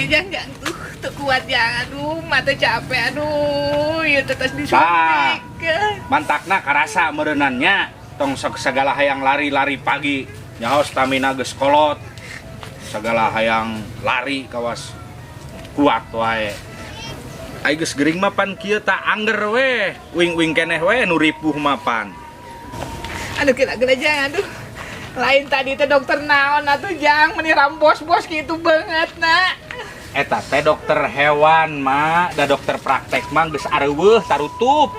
Jangan tuh kuat ya, aduh mata capek, aduh ya tetes disuntik. Mantakna karasa merenannya tong segala hayang lari-lari pagi nyaho stamina geus kolot segala hayang lari kawas kuat wae. Ai geus gering mapan kieu tah angger we wing-wing keneh we nu ripuh mapan. Aduh kira-kira jangan aduh. Lain tadi teh dokter naon atuh jang meni rambos-bos gitu banget nak. Eta teh dokter hewan mah, da dokter praktek mah geus areuweuh tarutup.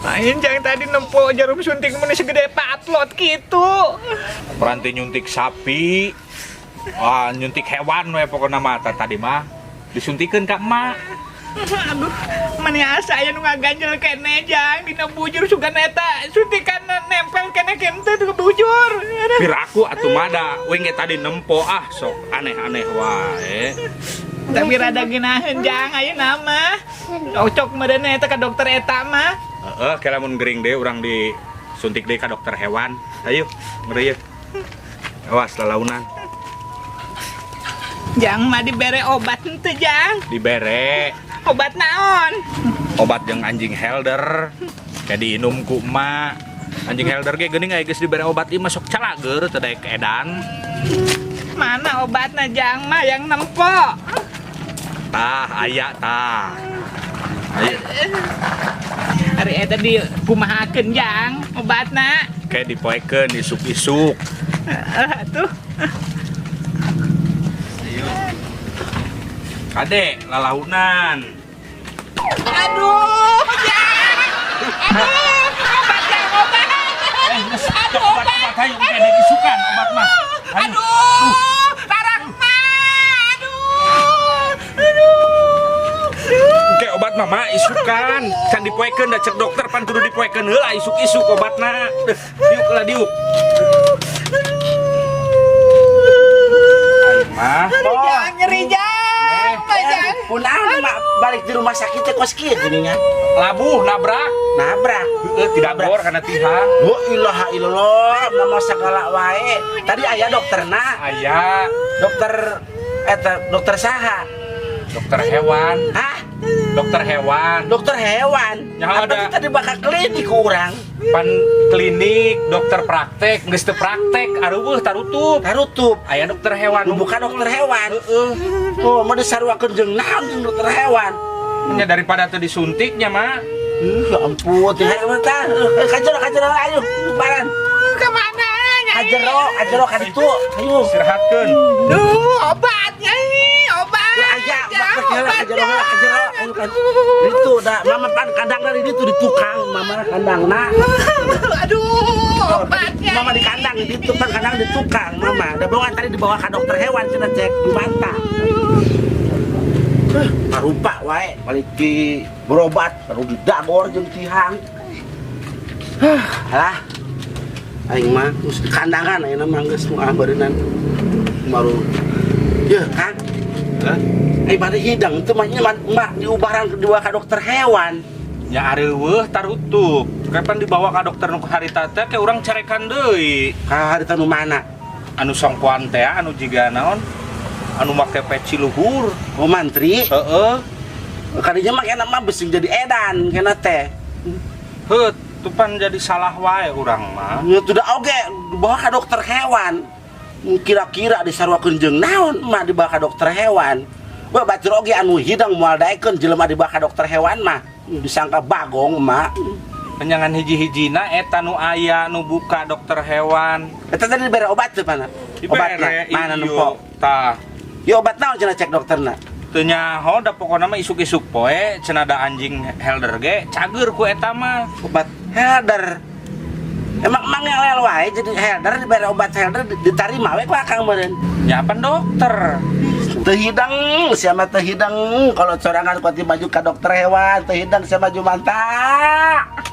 Lain jang tadi nempo jarum suntik meni segede patlot gitu. Peranti nyuntik sapi. Wah, nyuntik hewan we pokona mah tadi mah disuntikeun ka emak. Aduh, meni asa aya nu ngaganjel kene jang dina bujur sugan eta suntikan nempel kene teh teu bujur. Piraku atuh mada wing tadi nempo sok aneh-aneh wae. Tapi rada ginaheun jang ayeuna mah. Cocok meureun eta ka dokter eta mah. Heeh, kira mun gering deui urang disuntik deui ka dokter hewan. Ayo, ngeureuyeuh. Awas lalaunan. Jang mah dibere obat henteu jang. Dibere. Obat naon? Obat jeung anjing helder. Kayak diinum ku emak. Anjing helder ge geuning aya geus dibere obat ieu mah sok calageur teu daek edan. Mana obatna jang mah yang nempo? Tah, aya tah. Ayo. Ari eta di kumahakeun jang obatna? Kayak dipoekeun isuk-isuk. Tuh. Kade lalaunan. Aduh, jang. Aduh, obat jang obat. Aduh, obat hayu kene isukan obat mah. Aduh, larang mah. Aduh. Oke, obat mama isukan. Can dipoekeun da cek dokter pan kudu dipoekeun heula isuk-isuk obatna. Diuk lah diuk. Ayo mah. Jangan nyeri jang. Kunaon mak balik di rumah sakit teh kos kieu geuningan. Labuh nabrak. Nabrak. Tidak bor kana tihang. Oh ilaha illallah, mama segala wae. Tadi aya dokterna. Aya Dokter dokter saha? dokter hewan. Hah? Dokter hewan. Dokter hewan. Nyaho Apa ada. tadi bakal klinik urang? Pan klinik dokter praktek geus teu praktek areuweuh tarutup. Tarutup. Aya dokter hewan. Bukan dokter hewan. Oh, mau disaruakeun jeung naon jeung dokter hewan? Nya daripada teu disuntiknya mah. Ya ampun, teh tah. Kajero ayo, baran. Kemana? Kajero ka ditu. Ayo. Istirahatkeun. Duh, obatnya ini, obat. Aja, Obatnya. kajero. Itu dah, mama pan kandangna di ditu di tukang, mama kandangna. Aduh, obatnya. Mama di kandang di ditu pan kandang di tukang, mama. Da bawa tadi dibawa ke dokter hewan cenah cek di mata. Parupa wae balik di berobat, baru didagor jeung tihang. Alah. Aing mah geus di kandangan ayeuna mah geus moal beureunan. Baru yeuh, Kang. Hah? Ai bade hidang teu mah mak diubaran dibawa ka dokter hewan. Ya areuweuh tarutup. Kapan dibawa ka dokter nu harita teh ke urang carekan deui. Ka harita nu mana? Anu songkoan teh anu jiga naon? Anu make peci luhur. Oh mantri. Heeh. Kadinya mah kena mah besing jadi edan kena teh. Heut, tupan jadi salah wae urang mah. Ya tuh dah oge dibawa ka dokter hewan. Kira-kira disaruakeun jeung naon mah dibawa ka dokter hewan. Wah batur oge anu hidang moal daekeun jelema dibawa ka dokter hewan mah disangka bagong mak. Penyangan hiji-hijina eta nu aya nu buka dokter hewan. Eta tadi dibere obat teh pana. Obatna mana nempo? Tah. Ya obat naon cenah cek dokterna. Teu nyaho da pokona mah isuk-isuk poe cenah da anjing helder ge cager ku eta mah. Obat helder. Emang yang lel wae jadi helder dibere obat helder ditarima we ku akang meureun. Nyapan dokter. Teu hidang siapa teu hidang kalau sorangan ku ti maju ka dokter hewan teu hidang sia maju mantap.